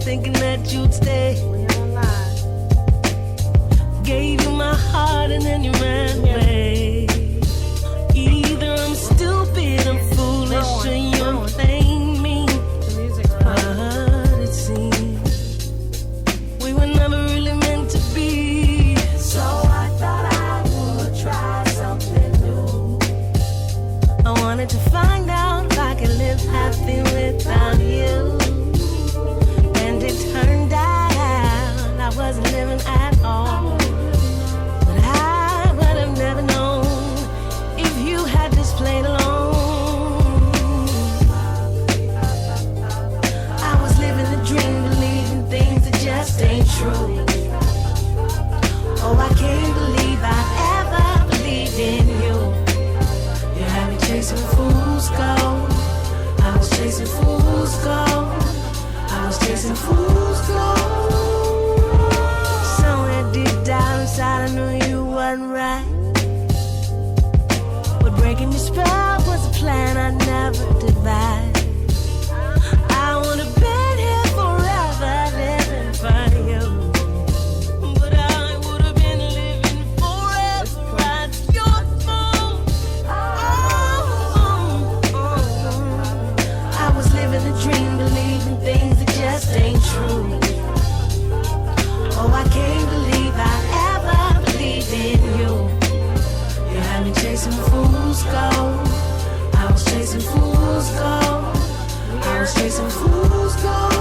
thinking that you'd stay. Gave you my heart and then you ran away. Either I'm stupid, I'm foolish, or you blame me. But it seems we were never really meant to be. So I thought I would try something new. I wanted to find out if I could live happy without you. And it turned out I wasn't living at all. But I would have never known if you had just played alone. I was living the dream, believing things that just ain't true. Oh, I can't believe I ever believed in you. You had me chasing fool's gold. I was chasing fool's gold. I was chasing fool's gold. Somewhere deep down inside I knew you wasn't right. But breaking your spell was a plan I never devised. I would have been here forever living for you. But I would have been living forever at your phone. I was living a dream, believing things that just ain't true. Oh, I can't believe I ever believed in you. You had me chasing fool's gold. I was chasing fool's gold. I was chasing fool's gold.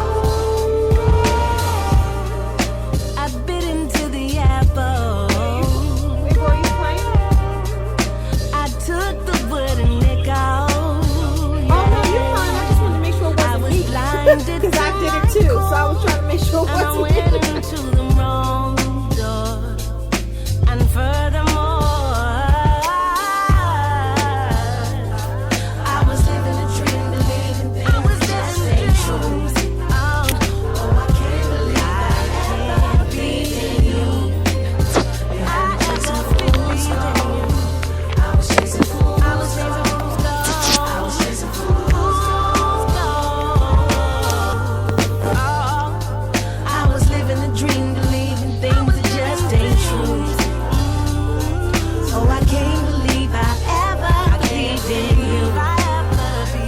I bit into the apple. I took the wooden nickel. Oh, no, you're fine. I just wanted to make sure it I wasn't was me. blinded Because I did it too, so I was trying to make sure it and I wasn't went me. into the wrong door. And furthermore, I was living a dream, believing things just ain't true. Oh, I can't believe I ever believed in you. You had me chasing fool's gold. I was chasing fool's gold. I was chasing fool's gold. I was living a dream, believing things that just ain't true. Oh, I can't believe I ever believed in you.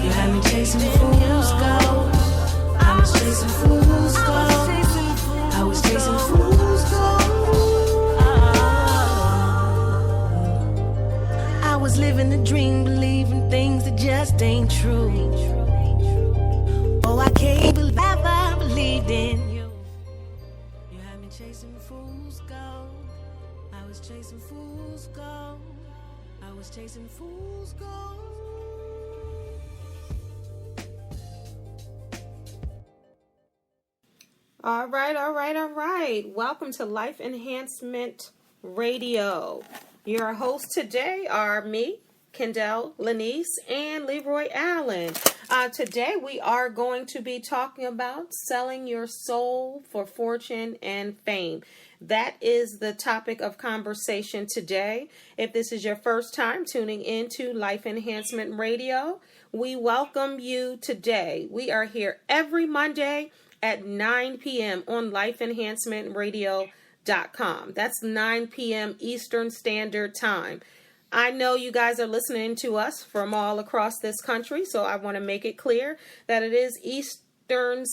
You had me chasing fool's gold. I was chasing fool's gold. I was chasing fool's gold. I was living a dream, believing things that just ain't true. Oh, I can't believe I ever believed in you. You had me chasing fool's gold. I was chasing fool's gold. I was chasing fool's gold. All right. Welcome to Life Enhancement Radio. Your hosts today are me, Kendall Lanice, and Leroy Allen. Today we are going to be talking about selling your soul for fortune and fame. That is the topic of conversation today. If this is your first time tuning into Life Enhancement Radio, we welcome you today. We are here every Monday at 9 p.m. on lifeenhancementradio.com. That's 9 p.m. Eastern Standard Time. I know you guys are listening to us from all across this country, so I want to make it clear that it is Eastern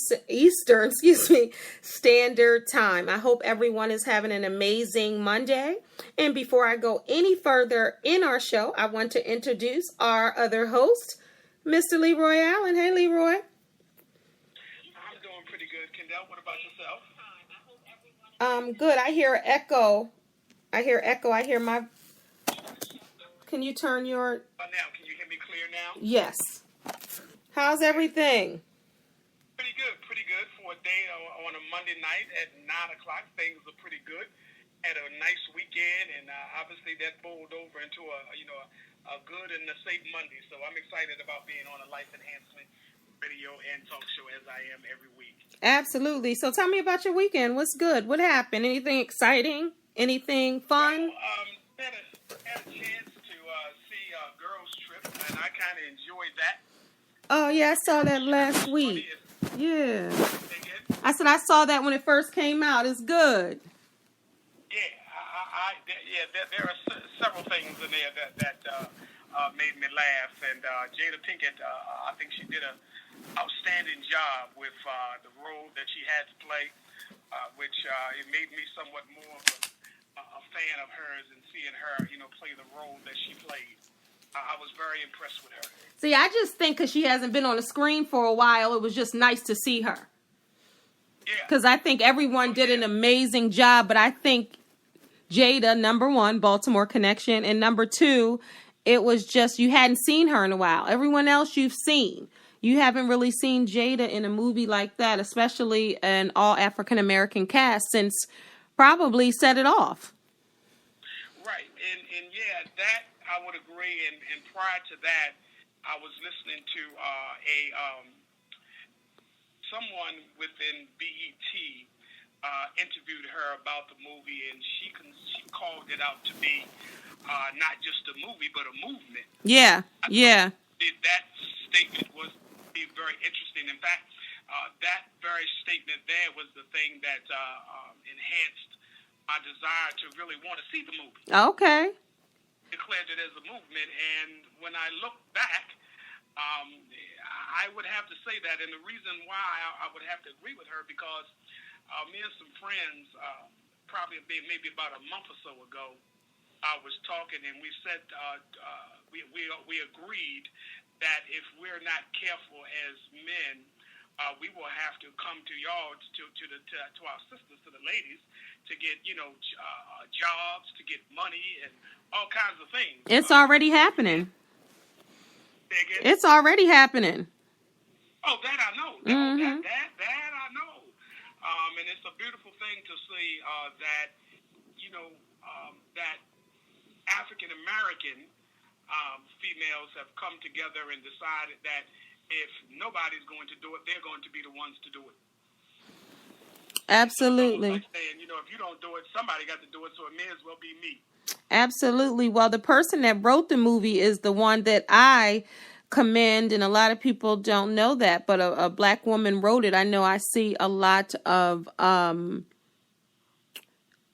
Standard Time. I hope everyone is having an amazing Monday. And before I go any further in our show, I want to introduce our other host, Mr. Leroy Allen. Hey, Leroy. I'm doing pretty good, Kendall. What about yourself? Good. I hear echo. I hear my... Can you turn your... Now, can you hear me clear now? Yes. How's everything? Pretty good for a day on a Monday night at 9 o'clock. Things are pretty good. Had a nice weekend, and obviously that boiled over into a good and a safe Monday. So I'm excited about being on a Life Enhancement Radio and talk show as I am every week. Absolutely. So tell me about your weekend. What's good? What happened? Anything exciting? Anything fun? Had a chance to see Girls Trip, and I kind of enjoyed that. Oh, yeah, I saw that last week. Yeah. I said I saw that when it first came out. It's good. Yeah, there are several things in there that made me laugh, and Jada Pinkett, I think she did an outstanding job with the role that she had to play, which it made me somewhat more of a fan of hers and seeing her, play the role that she played. I was very impressed with her. See, I just think because she hasn't been on the screen for a while, it was just nice to see her. Yeah. Because I think everyone did an amazing job, but I think Jada, number one, Baltimore connection, and number two, it was just you hadn't seen her in a while. Everyone else you've seen. You haven't really seen Jada in a movie like that, especially an all African American cast, since probably Set It Off. Right, and yeah, that I would agree. And prior to that, I was listening to someone within BET interviewed her about the movie, and she called it out to be not just a movie, but a movement. Yeah, yeah. That statement was very interesting. In fact, that very statement there was the thing that enhanced my desire to really want to see the movie. Okay. Declared it as a movement, and when I look back, I would have to say that, and the reason why I would have to agree with her, because me and some friends, probably maybe about a month or so ago, I was talking, and we said we agreed that if we're not careful as men, we will have to come to y'all, to our sisters, to the ladies, to get jobs, to get money, and all kinds of things. It's already happening. It's already happening. Oh, that I know. Mm-hmm. That I know. And it's a beautiful thing to see that that African American females have come together and decided that if nobody's going to do it, they're going to be the ones to do it. Absolutely. Like saying, if you don't do it, somebody got to do it, so it may as well be me. Absolutely. Well, the person that wrote the movie is the one that I commend, and a lot of people don't know that, but a black woman wrote it. I know I see a lot of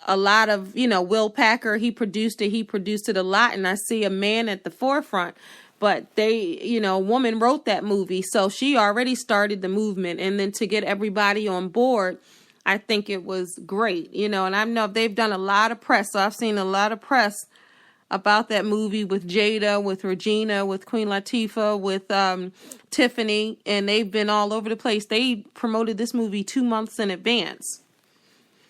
Will Packer, he produced it a lot, and I see a man at the forefront, but a woman wrote that movie, so she already started the movement, and then to get everybody on board, I think it was great, and I know they've done a lot of press, so I've seen a lot of press about that movie with Jada, with Regina, with Queen Latifah, with Tiffany, and they've been all over the place. They promoted this movie 2 months in advance.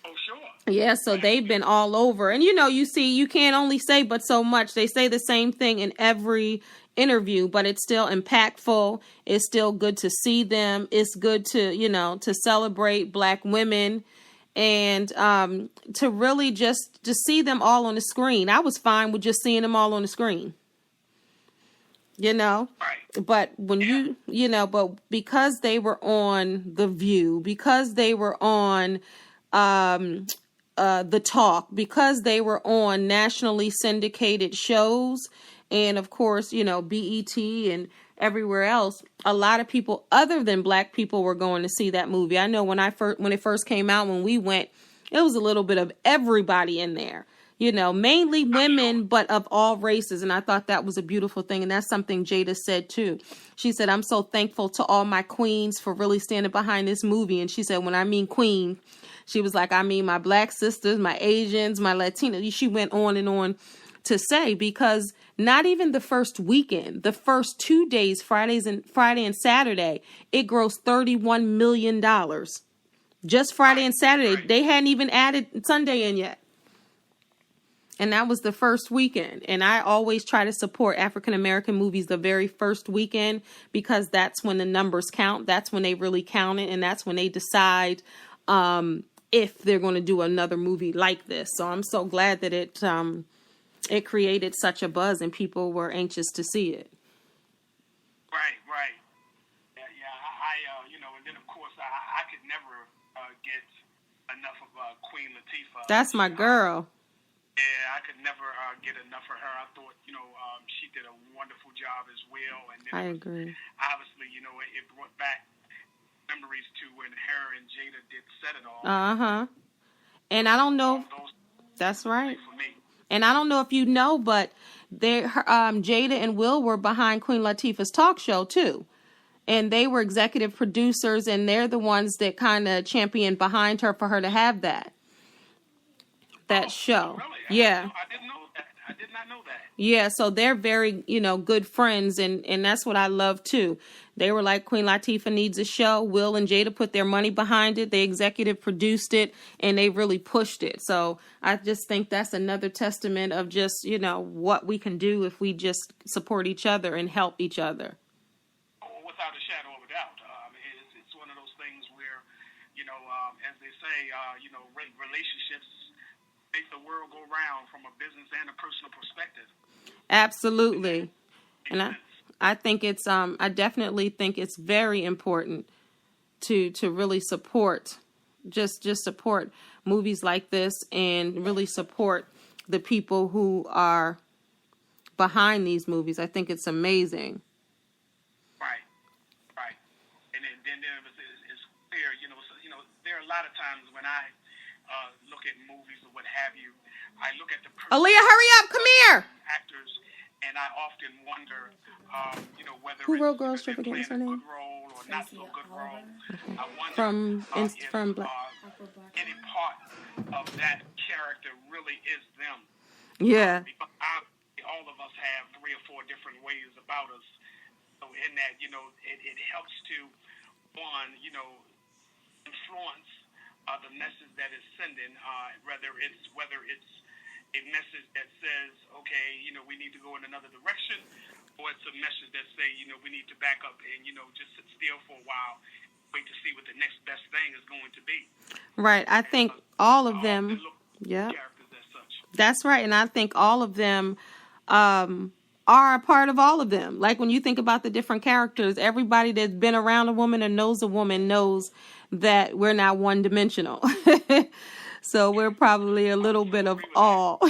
Oh, sure. Yeah, so they've been all over. And, you can't only say but so much. They say the same thing in every interview, but it's still impactful. It's still good to see them. It's good to, to celebrate Black women and to really just see them all on the screen. I was fine with just seeing them all on the screen. Right. But when but because they were on The View, because they were on The Talk, because they were on nationally syndicated shows, and of course, BET and everywhere else, a lot of people other than Black people were going to see that movie. I know when it first came out, when we went, it was a little bit of everybody in there, mainly women, but of all races. And I thought that was a beautiful thing. And that's something Jada said too. She said, I'm so thankful to all my queens for really standing behind this movie. And she said, when I mean queen, she was like, I mean my Black sisters, my Asians, my Latinos. She went on and on to say, because not even the first weekend, the first 2 days, Friday and Saturday, it grossed $31 million. Just Friday and Saturday. They hadn't even added Sunday in yet. And that was the first weekend. And I always try to support African American movies the very first weekend, because that's when the numbers count. That's when they really count it. And that's when they decide if they're going to do another movie like this. So I'm so glad that it created such a buzz and people were anxious to see it. Right. Yeah. And then of course I could never get enough of Queen Latifah. That's my girl. Yeah, I could never get enough of her. I thought, she did a wonderful job as well. And then I agree. Obviously, it brought back memories to when her and Jada did said it all. And I don't know. That's right. For me. And I don't know if you know, but Jada and Will were behind Queen Latifah's talk show too. And they were executive producers, and they're the ones that kind of championed behind her for her to have that show. Really? Yeah. I didn't know that. I did not know that. Yeah, so they're very, good friends, and that's what I love too. They were like, Queen Latifah needs a show. Will and Jada put their money behind it. They executive produced it, and they really pushed it. So I just think that's another testament of just, what we can do if we just support each other and help each other. Without a shadow of a doubt. It's one of those things where, as they say, relationships make the world go round from a business and a personal perspective. Absolutely. And I think it's I definitely think it's very important to really support just support movies like this, and really support the people who are behind these movies. I think it's amazing. Right. And then it's clear, there are a lot of times when I look at movies or what have you, I look at the Aaliyah, hurry up, come here. Actors, and I often wonder, whether Who wrote it's Girls Trip again? What's her name? good role or not so good role. I wonder From Black. any part of that character really is them. Yeah. Because all of us have 3 or 4 different ways about us. So in that, it helps to, influence the message that is sending, whether it's a message that says, okay, we need to go in another direction, or it's a message that say, we need to back up and, just sit still for a while, wait to see what the next best thing is going to be. Right. I think all of them. Yeah. Characters as such. That's right. And I think all of them are a part of all of them. Like when you think about the different characters, everybody that's been around a woman or knows a woman knows that we're not one-dimensional. So we're probably a little bit of all.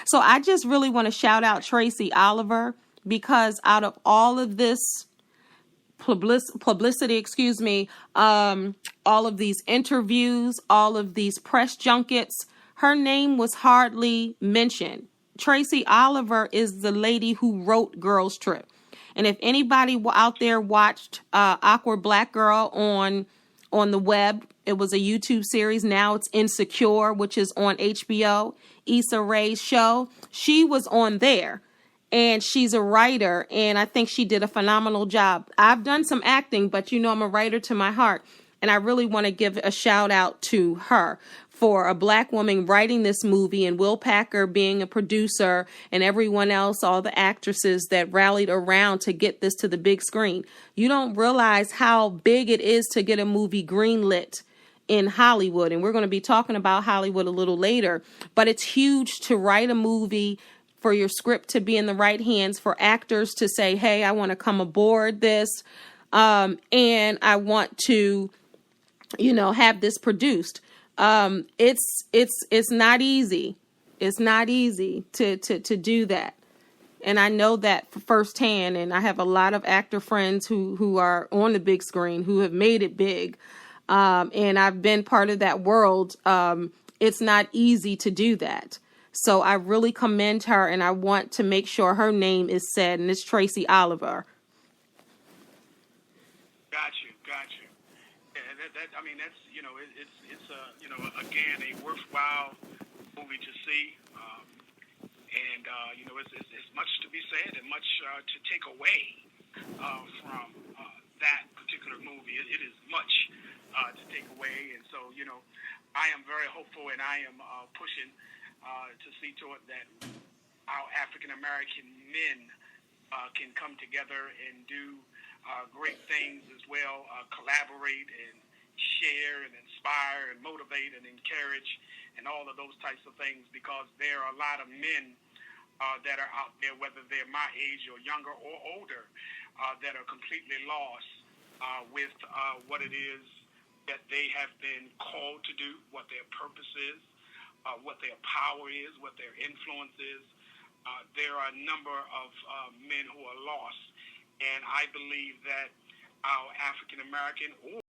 So I just really want to shout out Tracy Oliver, because out of all of this publicity, all of these interviews, all of these press junkets, her name was hardly mentioned. Tracy Oliver is the lady who wrote Girls Trip. And if anybody out there watched Awkward Black Girl on the web, it was a YouTube series. Now it's Insecure, which is on HBO. Issa Rae's show. She was on there, and she's a writer, and I think she did a phenomenal job. I've done some acting, but I'm a writer to my heart, and I really want to give a shout out to her for a Black woman writing this movie, and Will Packer being a producer, and everyone else, all the actresses that rallied around to get this to the big screen. You don't realize how big it is to get a movie greenlit in Hollywood, and we're going to be talking about Hollywood a little later, but it's huge to write a movie, for your script to be in the right hands, for actors to say, hey, I want to come aboard this, and I want to, have this produced. It's not easy. It's not easy to do that. And I know that firsthand, and I have a lot of actor friends who are on the big screen, who have made it big. And I've been part of that world. It's not easy to do that. So I really commend her, and I want to make sure her name is said, and it's Tracy Oliver. Got you. Yeah, that's again, a worthwhile movie to see. It's much to be said and much to take away from that particular movie. It is much to take away, and so I am very hopeful, and I am pushing to see to it that our African American men can come together and do great things as well, collaborate and share and inspire and motivate and encourage and all of those types of things, because there are a lot of men that are out there, whether they're my age or younger or older, that are completely lost with what it is that they have been called to do, what their purpose is, what their power is, what their influence is. There are a number of men who are lost, and I believe that our African American or